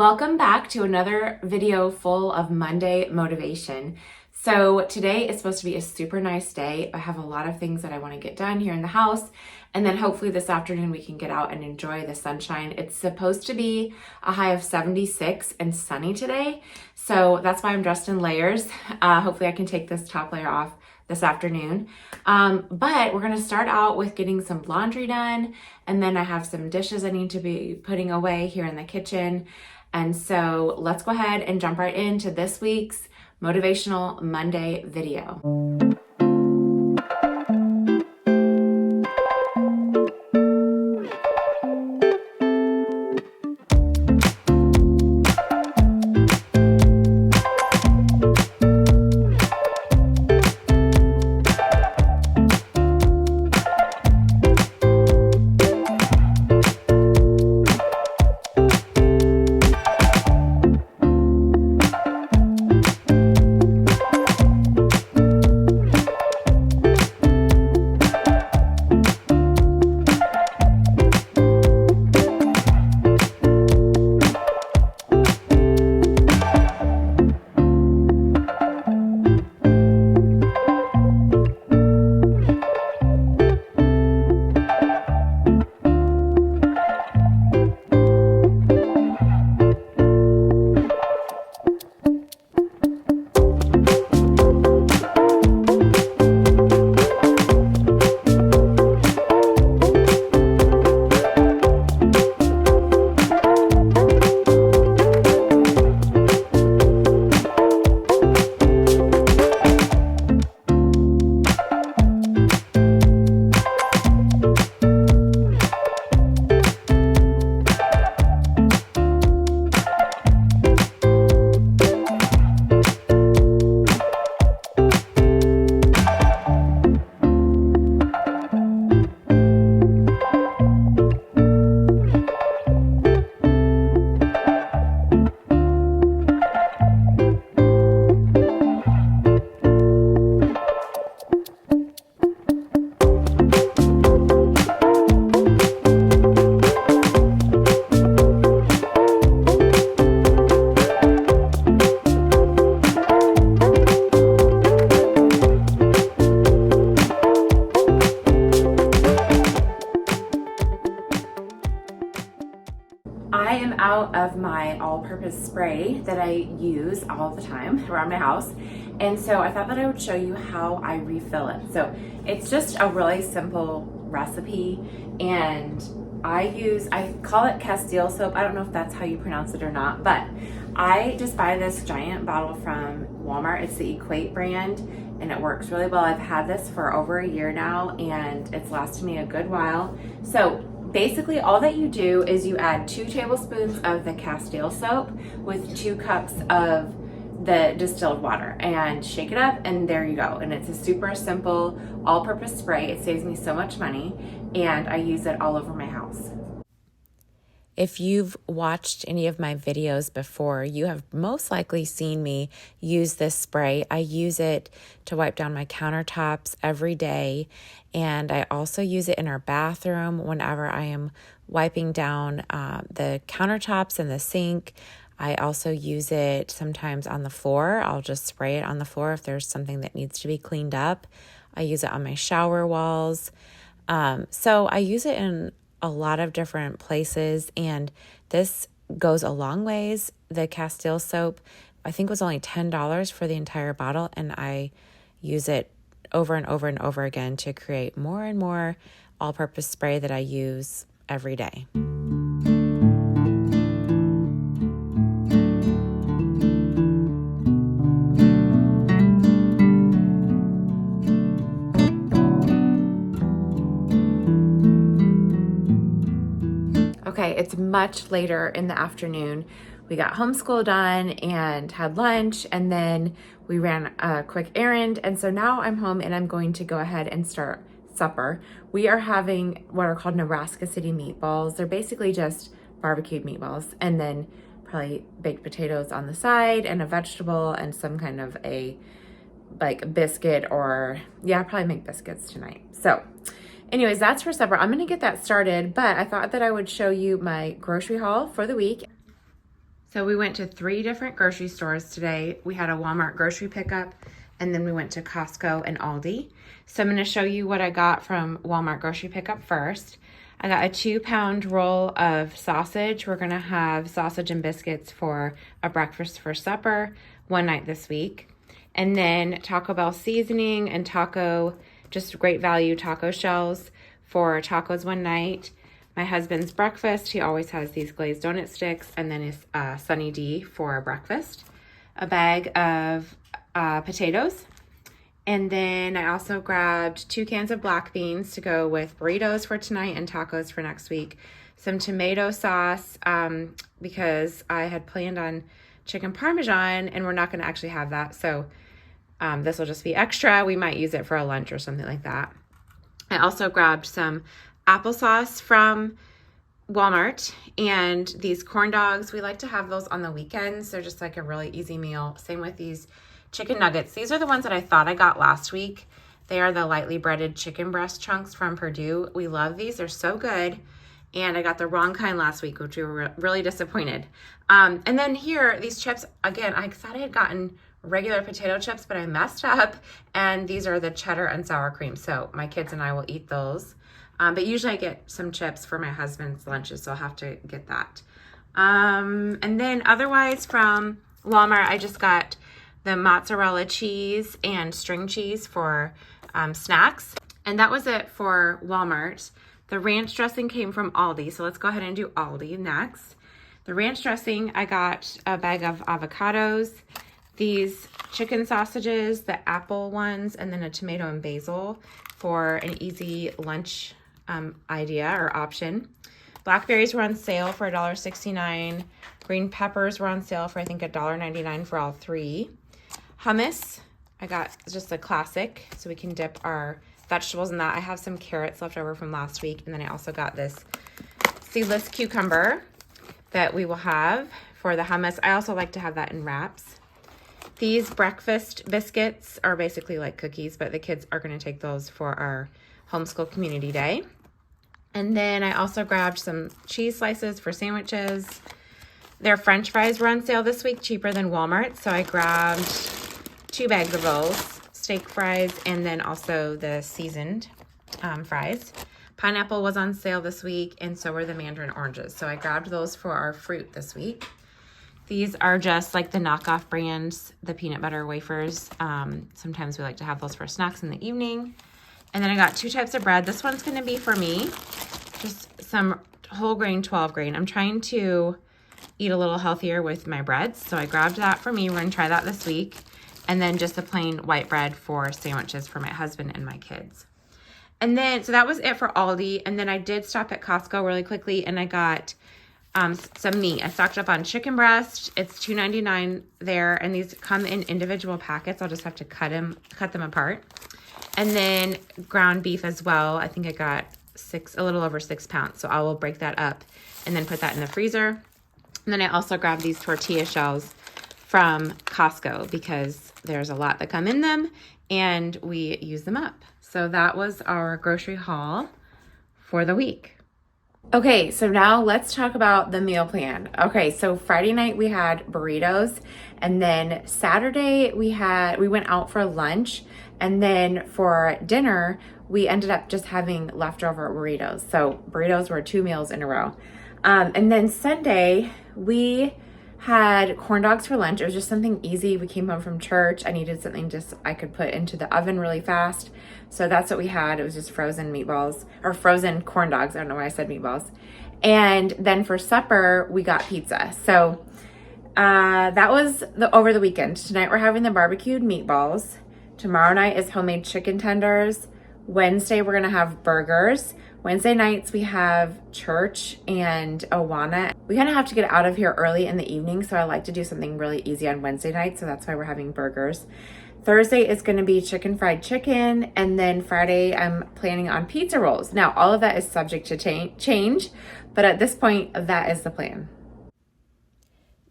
Welcome back to another video full of Monday motivation. So today is supposed to be a super nice day. I have a lot of things that I want to get done here in the house, and then hopefully this afternoon we can get out and enjoy the sunshine. It's supposed to be a high of 76 and sunny today, so that's why I'm dressed in layers. Hopefully I can take this top layer off this afternoon. But we're going to start out with getting some laundry done, and then I have some dishes I need to be putting away here in the kitchen. And so let's go ahead and jump right into this week's Motivational Monday video. I am out of my all-purpose spray that I use all the time around my house, and so I thought that I would show you how I refill it. So it's just a really simple recipe, and I call it Castile soap. I don't know if that's how you pronounce it or not, but I just buy this giant bottle from Walmart. It's the Equate brand, and it works really well. I've had this for over a year now, and it's lasted me a good while. So basically all that you do is you add 2 tablespoons of the Castile soap with 2 cups of the distilled water and shake it up, and there you go. And it's a super simple all-purpose spray. It saves me so much money, and I use it all over my house. If you've watched any of my videos before, you have most likely seen me use this spray. I use it to wipe down my countertops every day, and I also use it in our bathroom whenever I am wiping down the countertops and the sink. I also use it sometimes on the floor. I'll just spray it on the floor if there's something that needs to be cleaned up. I use it on my shower walls. So I use it in a lot of different places, and this goes a long ways. The Castile soap, I think, was only $10 for the entire bottle, and I use it over and over and over again to create more and more all-purpose spray that I use every day. Okay, it's much later in the afternoon. We got homeschool done and had lunch, and then we ran a quick errand. And so now I'm home, and I'm going to go ahead and start supper. We are having what are called Nebraska City meatballs. They're basically just barbecued meatballs, and then probably baked potatoes on the side and a vegetable and some kind of a like biscuit, or yeah, I'll probably make biscuits tonight. So anyways, that's for supper. I'm gonna get that started, but I thought that I would show you my grocery haul for the week. So we went to 3 different grocery stores today. We had a Walmart grocery pickup, and then we went to Costco and Aldi. So I'm going to show you what I got from Walmart grocery pickup first. I got a 2-pound roll of sausage. We're going to have sausage and biscuits for a breakfast for supper one night this week. And then Taco Bell seasoning and just great value taco shells for tacos one night. My husband's breakfast, he always has these glazed donut sticks, and then his Sunny D for breakfast. A bag of potatoes. And then I also grabbed 2 cans of black beans to go with burritos for tonight and tacos for next week. Some tomato sauce because I had planned on chicken parmesan, and we're not going to actually have that. So this will just be extra. We might use it for a lunch or something like that. I also grabbed some applesauce from Walmart and these corn dogs. We like to have those on the weekends. They're just like a really easy meal. Same with these chicken nuggets. These are the ones that I thought I got last week. They are the lightly breaded chicken breast chunks from Purdue. We love these. They're so good. And I got the wrong kind last week, which we were really disappointed. And then here, these chips, again, I thought I had gotten regular potato chips, but I messed up. And these are the cheddar and sour cream. So my kids and I will eat those. But usually I get some chips for my husband's lunches, so I'll have to get that. And then otherwise from Walmart, I just got the mozzarella cheese and string cheese for snacks. And that was it for Walmart. The ranch dressing came from Aldi, so let's go ahead and do Aldi next. The ranch dressing, I got a bag of avocados, these chicken sausages, the apple ones, and then a tomato and basil for an easy lunch idea or option. Blackberries were on sale for $1.69. Green peppers were on sale for I think $1.99 for all 3. Hummus, I got just a classic, so we can dip our vegetables in that. I have some carrots left over from last week, and then I also got this seedless cucumber that we will have for the hummus. I also like to have that in wraps. These breakfast biscuits are basically like cookies, but the kids are going to take those for our homeschool community day. And then I also grabbed some cheese slices for sandwiches. Their French fries were on sale this week, cheaper than Walmart. So I grabbed 2 bags of those, steak fries, and then also the seasoned fries. Pineapple was on sale this week, and so were the mandarin oranges. So I grabbed those for our fruit this week. These are just like the knockoff brands, the peanut butter wafers. Sometimes we like to have those for snacks in the evening. And then I got 2 types of bread. This one's going to be for me, just some whole grain, 12 grain. I'm trying to eat a little healthier with my breads, so I grabbed that for me. We're going to try that this week. And then just the plain white bread for sandwiches for my husband and my kids. And then, so that was it for Aldi. And then I did stop at Costco really quickly, and I got some meat. I stocked up on chicken breast. It's $2.99 there, and these come in individual packets. I'll just have to cut them apart. And then ground beef as well. I think I got a little over 6 pounds. So I will break that up and then put that in the freezer. And then I also grabbed these tortilla shells from Costco because there's a lot that come in them and we use them up. So that was our grocery haul for the week. Okay, so now let's talk about the meal plan. Okay, so Friday night we had burritos, and then Saturday we went out for lunch, and then for dinner we ended up just having leftover burritos. So burritos were 2 meals in a row. And then Sunday we had corn dogs for lunch. It was just something easy. We came home from church. I needed something just I could put into the oven really fast. So that's what we had. It was just frozen meatballs, or frozen corn dogs. I don't know why I said meatballs. And then for supper, we got pizza. So that was over the weekend. Tonight we're having the barbecued meatballs. Tomorrow night is homemade chicken tenders. Wednesday we're gonna have burgers. Wednesday nights we have church and Awana. We kind of have to get out of here early in the evening, so I like to do something really easy on Wednesday night, so that's why we're having burgers. Thursday is going to be fried chicken, and then Friday I'm planning on pizza rolls. Now, all of that is subject to change, but at this point, that is the plan.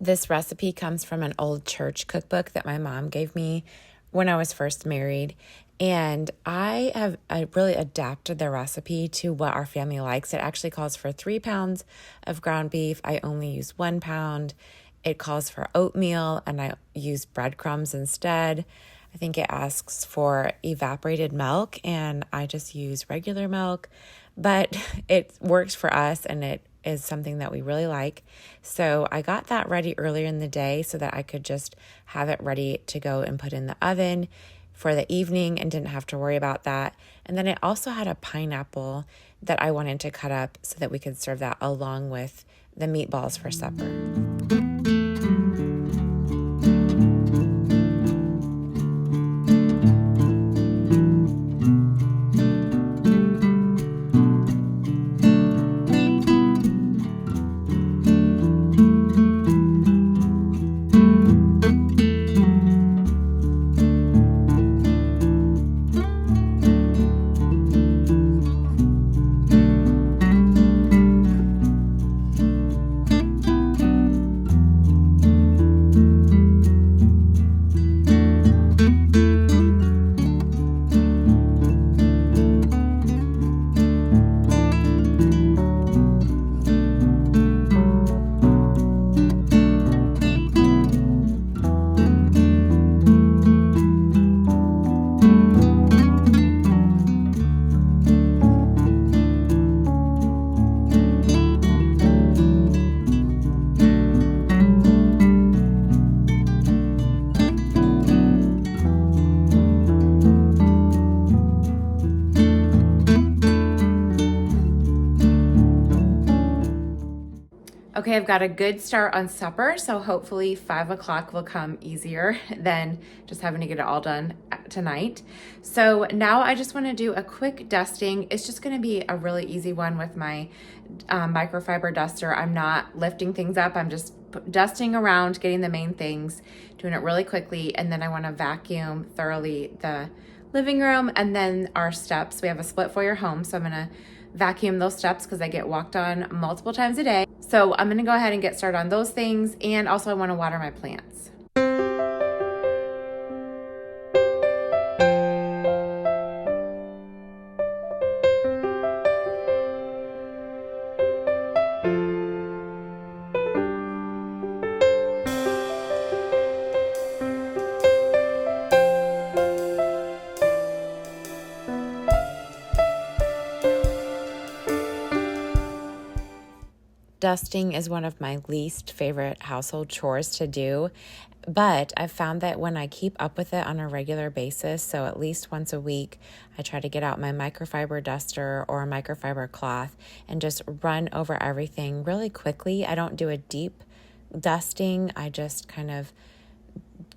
This recipe comes from an old church cookbook that my mom gave me when I was first married. And I really adapted the recipe to what our family likes. It actually calls for 3 pounds of ground beef. I only use 1 pound. It calls for oatmeal and I use breadcrumbs instead. I think it asks for evaporated milk and I just use regular milk, but it works for us and it is something that we really like. So I got that ready earlier in the day so that I could just have it ready to go and put in the oven for the evening and didn't have to worry about that. And then it also had a pineapple that I wanted to cut up so that we could serve that along with the meatballs for supper. Okay, I've got a good start on supper, so hopefully 5 o'clock will come easier than just having to get it all done tonight. So now I just want to do a quick dusting. It's just going to be a really easy one with my microfiber duster. I'm not lifting things up. I'm just dusting around, getting the main things, doing it really quickly, and then I want to vacuum thoroughly the living room and then our steps. We have a split foyer home, so I'm going to vacuum those steps because I get walked on multiple times a day. So I'm gonna go ahead and get started on those things, and also I want to water my plants. Dusting is one of my least favorite household chores to do, but I've found that when I keep up with it on a regular basis, so at least once a week, I try to get out my microfiber duster or a microfiber cloth and just run over everything really quickly. I don't do a deep dusting. I just kind of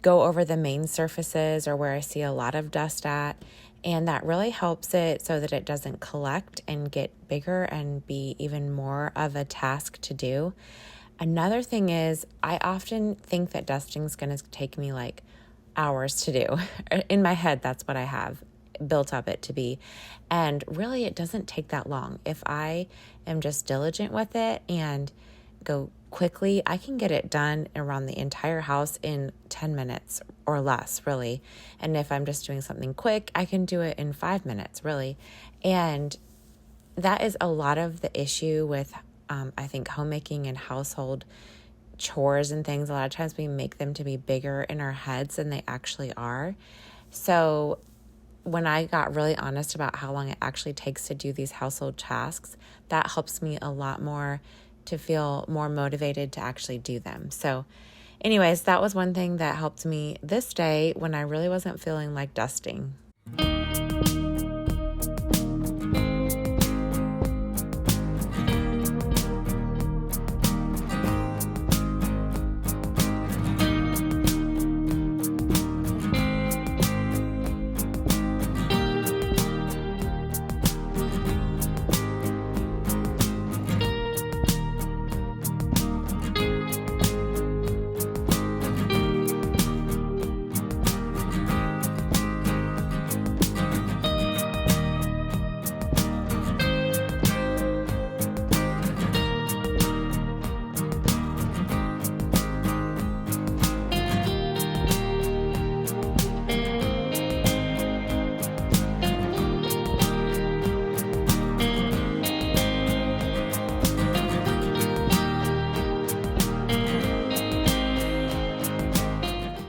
go over the main surfaces or where I see a lot of dust at. And that really helps it so that it doesn't collect and get bigger and be even more of a task to do. Another thing is I often think that dusting is going to take me like hours to do. In my head, that's what I have built up it to be. And really, it doesn't take that long. If I am just diligent with it and go quickly, I can get it done around the entire house in 10 minutes or less, really. And if I'm just doing something quick, I can do it in 5 minutes, really. And that is a lot of the issue with, I think, homemaking and household chores and things. A lot of times we make them to be bigger in our heads than they actually are. So when I got really honest about how long it actually takes to do these household tasks, that helps me a lot more to feel more motivated to actually do them. So anyways, that was one thing that helped me this day when I really wasn't feeling like dusting.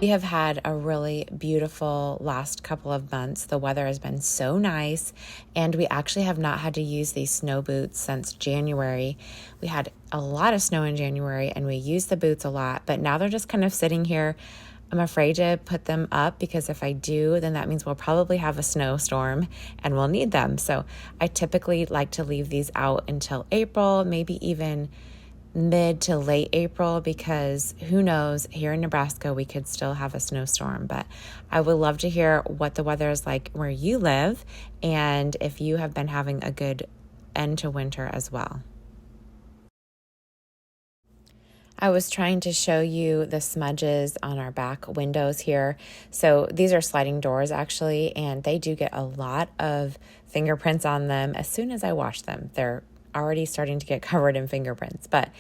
We have had a really beautiful last couple of months. The weather has been so nice, and we actually have not had to use these snow boots since January. We had a lot of snow in January, and we used the boots a lot, but now they're just kind of sitting here. I'm afraid to put them up because if I do, then that means we'll probably have a snowstorm and we'll need them. So I typically like to leave these out until April, maybe even mid to late April, because who knows, here in Nebraska, we could still have a snowstorm. But I would love to hear what the weather is like where you live and if you have been having a good end to winter as well. I was trying to show you the smudges on our back windows here. So these are sliding doors actually, and they do get a lot of fingerprints on them as soon as I wash them. They're already starting to get covered in fingerprints, but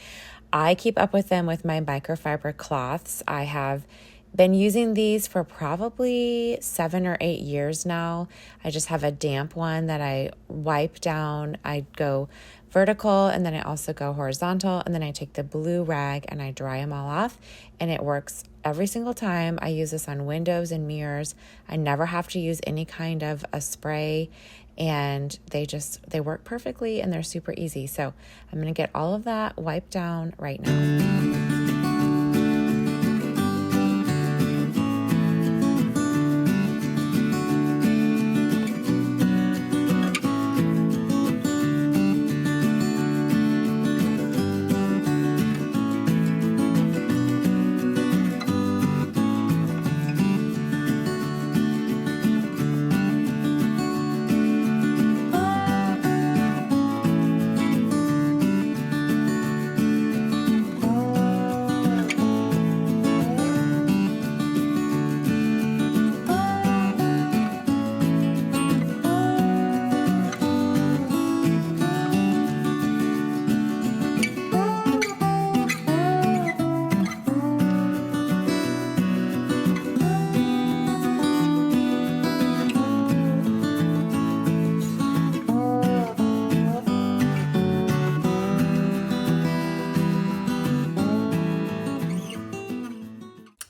I keep up with them with my microfiber cloths. I have been using these for probably 7 or 8 years now. I just have a damp one that I wipe down. I go vertical and then I also go horizontal, and then I take the blue rag and I dry them all off, and it works every single time. I use this on windows and mirrors. I never have to use any kind of a spray, and they work perfectly and they're super easy. So I'm going to get all of that wiped down right now.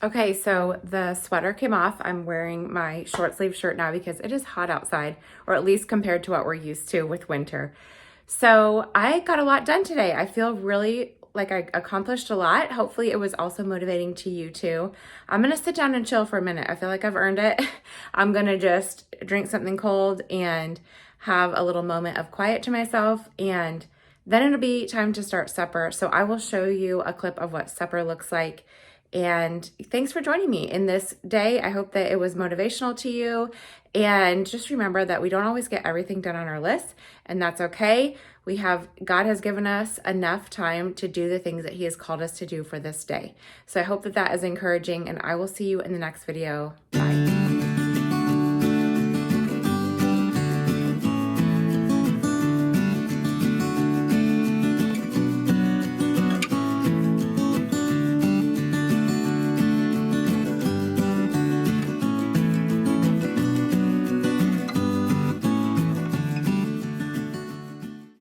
Okay, so the sweater came off. I'm wearing my short sleeve shirt now because it is hot outside, or at least compared to what we're used to with winter. So I got a lot done today. I feel really like I accomplished a lot. Hopefully it was also motivating to you too. I'm gonna sit down and chill for a minute. I feel like I've earned it. I'm gonna just drink something cold and have a little moment of quiet to myself, and then it'll be time to start supper. So I will show you a clip of what supper looks like. And thanks for joining me in this day. I hope that it was motivational to you. And just remember that we don't always get everything done on our list, and that's okay. God has given us enough time to do the things that He has called us to do for this day. So I hope that that is encouraging, and I will see you in the next video. Bye.